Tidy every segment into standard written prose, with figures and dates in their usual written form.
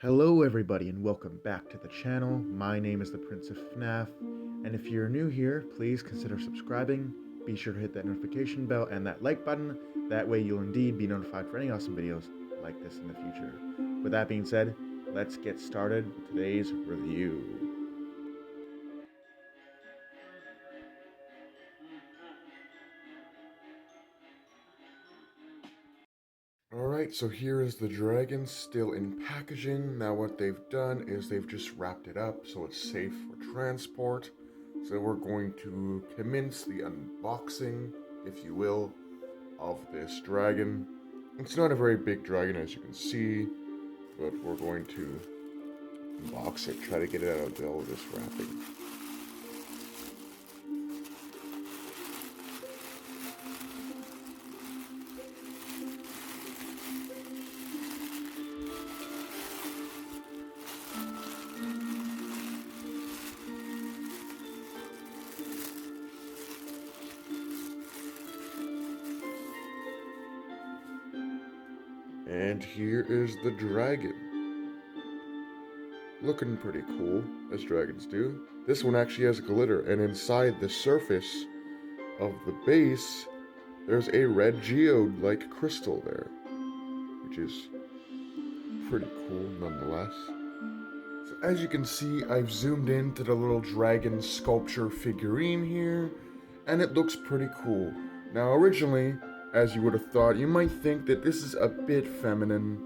Hello everybody and welcome back to the channel. My name is the Prince of FNAF, and if you're new here, please consider subscribing. Be sure to hit that notification bell and that like button. That way you'll indeed be notified for any awesome videos like this in the future. With that being said, let's get started with today's review. Alright, so here is the dragon still in packaging. Now what they've done is they've just wrapped it up so it's safe for transport. So we're going to commence the unboxing, if you will, of this dragon. It's not a very big dragon as you can see, but we're going to unbox it, try to get it out of all this wrapping. And here is the dragon. Looking pretty cool, as dragons do. This one actually has glitter, and inside the surface of the base, there's a red geode-like crystal there, which is pretty cool nonetheless. So as you can see, I've zoomed into the little dragon sculpture figurine here, and it looks pretty cool. Now originally, as you would have thought, you might think that this is a bit feminine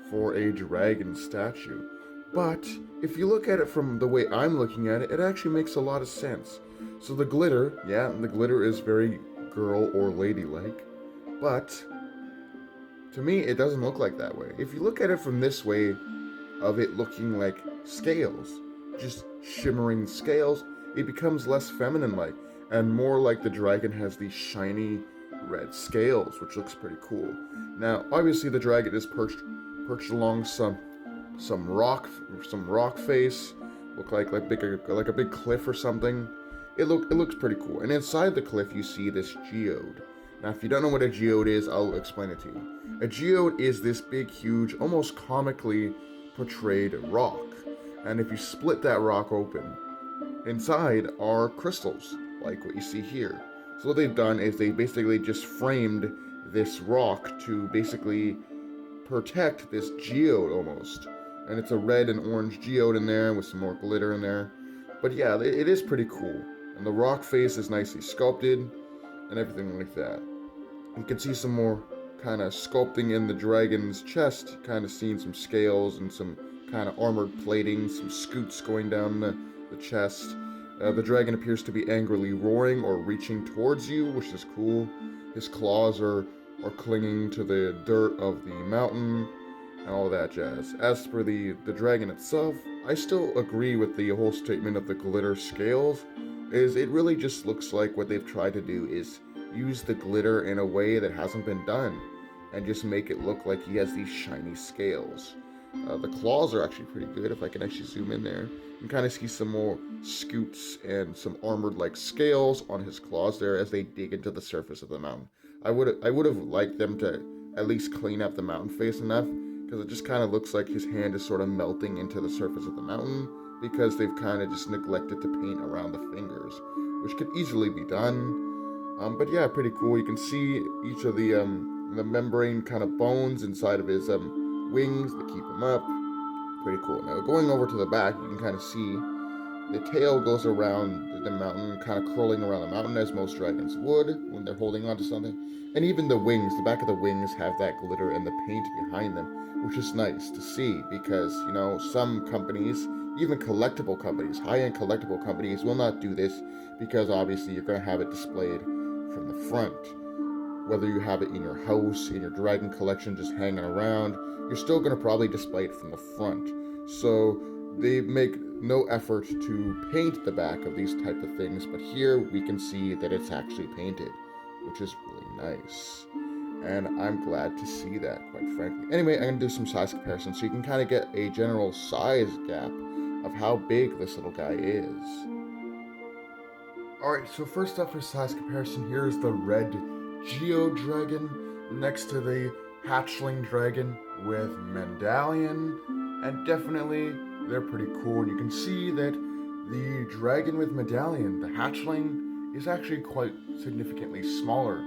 for a dragon statue. But if you look at it from the way I'm looking at it, it actually makes a lot of sense. So the glitter, yeah, the glitter is very girl or ladylike, but to me it doesn't look like that way. If you look at it from this way, of it looking like scales, just shimmering scales, it becomes less feminine-like and more like the dragon has these shiny red scales, which looks pretty cool. Now, obviously the dragon is perched along some rock face, look like a big cliff or something. It looks pretty cool. And inside the cliff you see this geode. Now if you don't know what a geode is, I'll explain it to you. A geode is this big, huge, almost comically portrayed rock. And if you split that rock open, inside are crystals, like what you see here. So what they've done is they basically just framed this rock to basically protect this geode almost. And it's a red and orange geode in there with some more glitter in there. But yeah, it is pretty cool. And the rock face is nicely sculpted and everything like that. You can see some more kind of sculpting in the dragon's chest, kind of seeing some scales and some kind of armored plating, some scoots going down the chest. The dragon appears to be angrily roaring or reaching towards you, which is cool. His claws are clinging to the dirt of the mountain and all that jazz. As for the dragon itself, I still agree with the whole statement of the glitter scales. It really just looks like what they've tried to do is use the glitter in a way that hasn't been done and just make it look like he has these shiny scales. The claws are actually pretty good. If I can actually zoom in there, you can kind of see some more scoots and some armored-like scales on his claws there as they dig into the surface of the mountain. I would have liked them to at least clean up the mountain face enough, because it just kind of looks like his hand is sort of melting into the surface of the mountain, because they've kind of just neglected to paint around the fingers, which could easily be done. But yeah, pretty cool. You can see each of the membrane kind of bones inside of his wings that keep him up. Pretty cool. Now going over to the back, you can kind of see the tail goes around the mountain, kind of curling around the mountain as most dragons would when they're holding onto something. And even the wings, the back of the wings have that glitter and the paint behind them, which is nice to see because, you know, some companies, even collectible companies, high-end collectible companies will not do this because obviously you're going to have it displayed from the front. Whether you have it in your house, in your dragon collection just hanging around, you're still going to probably display it from the front. So they make no effort to paint the back of these type of things, but here we can see that it's actually painted, which is really nice. And I'm glad to see that, quite frankly. Anyway, I'm going to do some size comparison so you can kind of get a general size gap of how big this little guy is. Alright, so first up for size comparison, here is the red geode dragon next to the hatchling dragon with medallion And definitely, they're pretty cool. And you can see that the dragon with medallion, the hatchling, is actually quite significantly smaller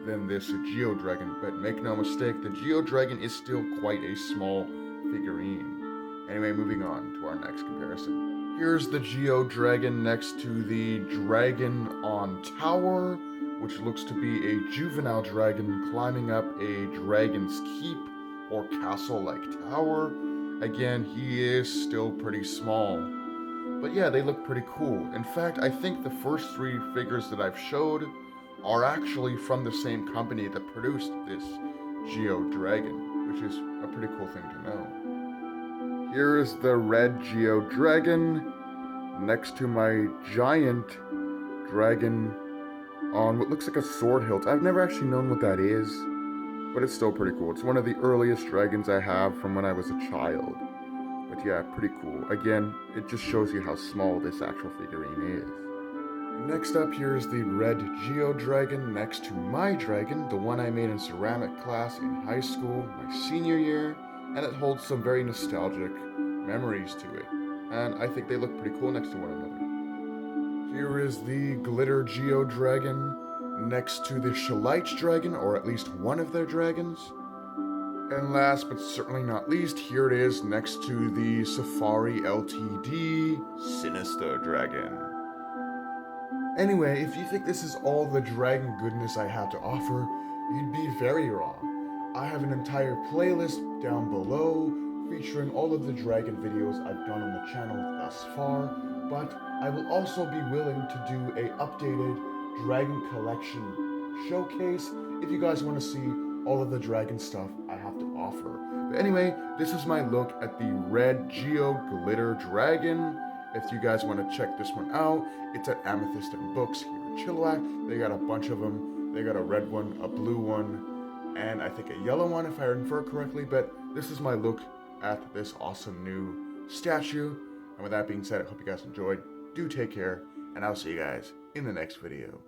than this geodragon. But make no mistake, the geodragon is still quite a small figurine. Anyway, moving on to our next comparison. Here's the geodragon next to the dragon on tower, which looks to be a juvenile dragon climbing up a dragon's keep or castle-like tower. Again, he is still pretty small. But yeah, they look pretty cool. In fact, I think the first three figures that I've showed are actually from the same company that produced this Geo Dragon, which is a pretty cool thing to know. Here is the red Geo Dragon next to my giant dragon on what looks like a sword hilt. I've never actually known what that is, but it's still pretty cool. It's one of the earliest dragons I have from when I was a child. But yeah, pretty cool. Again, it just shows you how small this actual figurine is. Next up, here is the red Geo Dragon next to my dragon, the one I made in ceramic class in high school, my senior year, and it holds some very nostalgic memories to it. And I think they look pretty cool next to one another. Here is the glitter Geo Dragon next to the Shalite Dragon, or at least one of their dragons. And last but certainly not least, here it is next to the Safari Ltd Sinister Dragon. Anyway, if you think this is all the dragon goodness I have to offer, you'd be very wrong. I have an entire playlist down below featuring all of the dragon videos I've done on the channel thus far, but I will also be willing to do a updated dragon collection showcase if you guys want to see all of the dragon stuff I have to offer. But anyway, this is my look at the red Geo Glitter Dragon. If you guys want to check this one out, it's at Amethyst and Books here in Chilliwack. They got a bunch of them. They got a red one, a blue one, and I think a yellow one if I infer correctly. But this is my look at this awesome new statue. And with that being said, I hope you guys enjoyed. Do take care, and I'll see you guys in the next video.